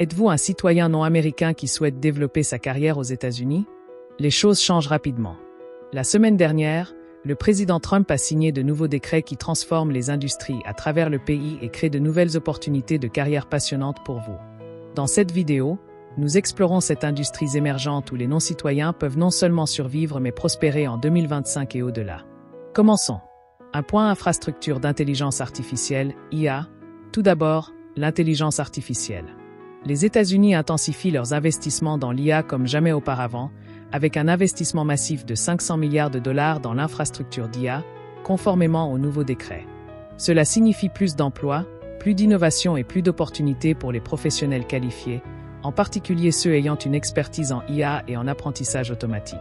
Êtes-vous un citoyen non américain qui souhaite développer sa carrière aux États-Unis? Les choses changent rapidement. La semaine dernière, le président Trump a signé de nouveaux décrets qui transforment les industries à travers le pays et créent de nouvelles opportunités de carrière passionnantes pour vous. Dans cette vidéo, nous explorons cette industrie émergente où les non-citoyens peuvent non seulement survivre mais prospérer en 2025 et au-delà. Commençons. Un point infrastructure d'intelligence artificielle, IA. Tout d'abord, l'intelligence artificielle. Les États-Unis intensifient leurs investissements dans l'IA comme jamais auparavant, avec un investissement massif de 500 milliards de dollars dans l'infrastructure d'IA, conformément au nouveau décret. Cela signifie plus d'emplois, plus d'innovation et plus d'opportunités pour les professionnels qualifiés, en particulier ceux ayant une expertise en IA et en apprentissage automatique.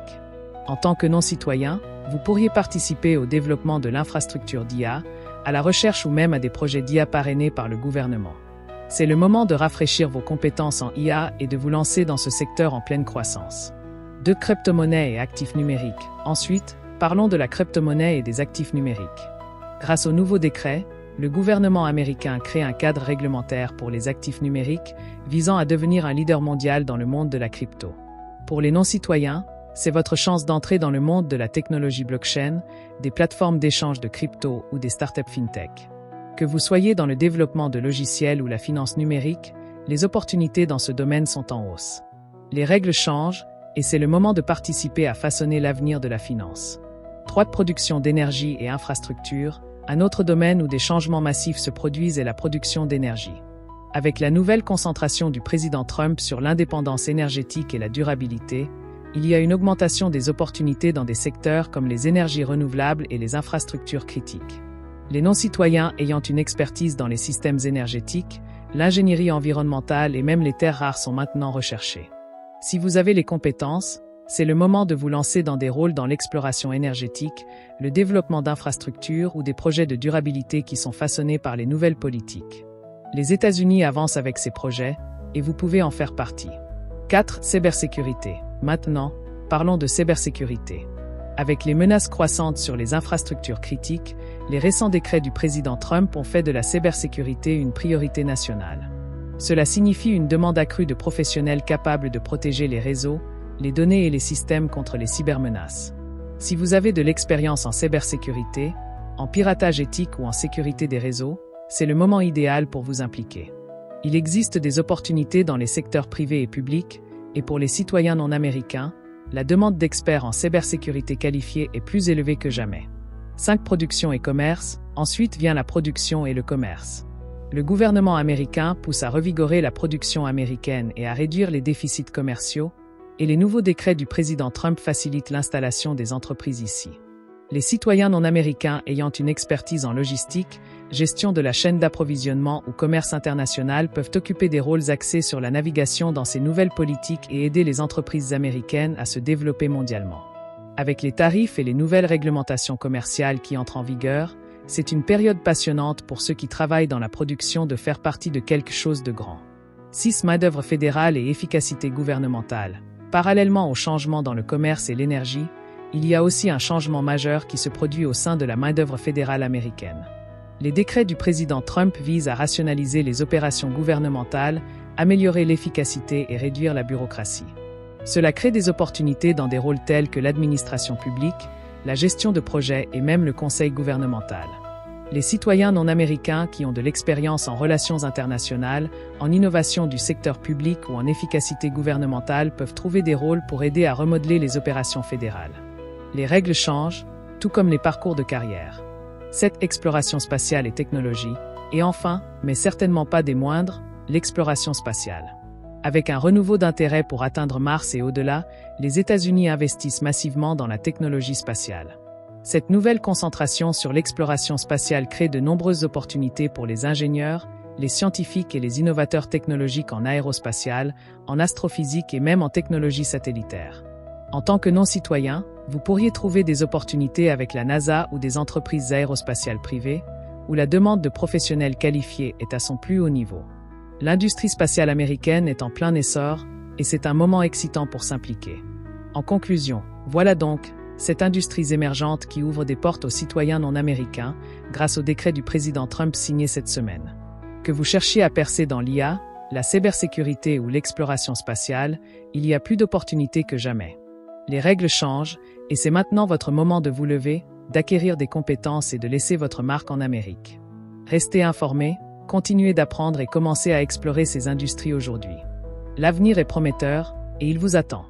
En tant que non-citoyen, vous pourriez participer au développement de l'infrastructure d'IA, à la recherche ou même à des projets d'IA parrainés par le gouvernement. C'est le moment de rafraîchir vos compétences en IA et de vous lancer dans ce secteur en pleine croissance. De crypto-monnaies et actifs numériques. Ensuite, parlons de la crypto-monnaie et des actifs numériques. Grâce au nouveau décret, le gouvernement américain crée un cadre réglementaire pour les actifs numériques visant à devenir un leader mondial dans le monde de la crypto. Pour les non-citoyens, c'est votre chance d'entrer dans le monde de la technologie blockchain, des plateformes d'échange de crypto ou des startups fintech. Que vous soyez dans le développement de logiciels ou la finance numérique, les opportunités dans ce domaine sont en hausse. Les règles changent et c'est le moment de participer à façonner l'avenir de la finance. 3. Production d'énergie et infrastructure. Un autre domaine où des changements massifs se produisent est la production d'énergie. Avec la nouvelle concentration du président Trump sur l'indépendance énergétique et la durabilité, il y a une augmentation des opportunités dans des secteurs comme les énergies renouvelables et les infrastructures critiques. Les non-citoyens ayant une expertise dans les systèmes énergétiques, l'ingénierie environnementale et même les terres rares sont maintenant recherchés. Si vous avez les compétences, c'est le moment de vous lancer dans des rôles dans l'exploration énergétique, le développement d'infrastructures ou des projets de durabilité qui sont façonnés par les nouvelles politiques. Les États-Unis avancent avec ces projets, et vous pouvez en faire partie. 4. Cybersécurité. Maintenant, parlons de cybersécurité. Avec les menaces croissantes sur les infrastructures critiques, les récents décrets du président Trump ont fait de la cybersécurité une priorité nationale. Cela signifie une demande accrue de professionnels capables de protéger les réseaux, les données et les systèmes contre les cybermenaces. Si vous avez de l'expérience en cybersécurité, en piratage éthique ou en sécurité des réseaux, c'est le moment idéal pour vous impliquer. Il existe des opportunités dans les secteurs privés et publics, et pour les citoyens non américains, la demande d'experts en cybersécurité qualifiés est plus élevée que jamais. 5. Production et commerce. Ensuite vient la production et le commerce. Le gouvernement américain pousse à revigorer la production américaine et à réduire les déficits commerciaux, et les nouveaux décrets du président Trump facilitent l'installation des entreprises ici. Les citoyens non américains ayant une expertise en logistique, gestion de la chaîne d'approvisionnement ou commerce international peuvent occuper des rôles axés sur la navigation dans ces nouvelles politiques et aider les entreprises américaines à se développer mondialement. Avec les tarifs et les nouvelles réglementations commerciales qui entrent en vigueur, c'est une période passionnante pour ceux qui travaillent dans la production de faire partie de quelque chose de grand. 6. Main-d'œuvre fédérale et efficacité gouvernementale. Parallèlement au changement dans le commerce et l'énergie, il y a aussi un changement majeur qui se produit au sein de la main-d'œuvre fédérale américaine. Les décrets du président Trump visent à rationaliser les opérations gouvernementales, améliorer l'efficacité et réduire la bureaucratie. Cela crée des opportunités dans des rôles tels que l'administration publique, la gestion de projets et même le conseil gouvernemental. Les citoyens non américains qui ont de l'expérience en relations internationales, en innovation du secteur public ou en efficacité gouvernementale peuvent trouver des rôles pour aider à remodeler les opérations fédérales. Les règles changent, tout comme les parcours de carrière. 7. Exploration spatiale et technologie. Et enfin, mais certainement pas des moindres, l'exploration spatiale. Avec un renouveau d'intérêt pour atteindre Mars et au-delà, les États-Unis investissent massivement dans la technologie spatiale. Cette nouvelle concentration sur l'exploration spatiale crée de nombreuses opportunités pour les ingénieurs, les scientifiques et les innovateurs technologiques en aérospatiale, en astrophysique et même en technologie satellitaire. En tant que non-citoyen, vous pourriez trouver des opportunités avec la NASA ou des entreprises aérospatiales privées, où la demande de professionnels qualifiés est à son plus haut niveau. L'industrie spatiale américaine est en plein essor, et c'est un moment excitant pour s'impliquer. En conclusion, voilà donc cette industrie émergente qui ouvre des portes aux citoyens non américains grâce au décret du président Trump signé cette semaine. Que vous cherchiez à percer dans l'IA, la cybersécurité ou l'exploration spatiale, il y a plus d'opportunités que jamais. Les règles changent, et c'est maintenant votre moment de vous lever, d'acquérir des compétences et de laisser votre marque en Amérique. Restez informés, continuez d'apprendre et commencez à explorer ces industries aujourd'hui. L'avenir est prometteur, et il vous attend.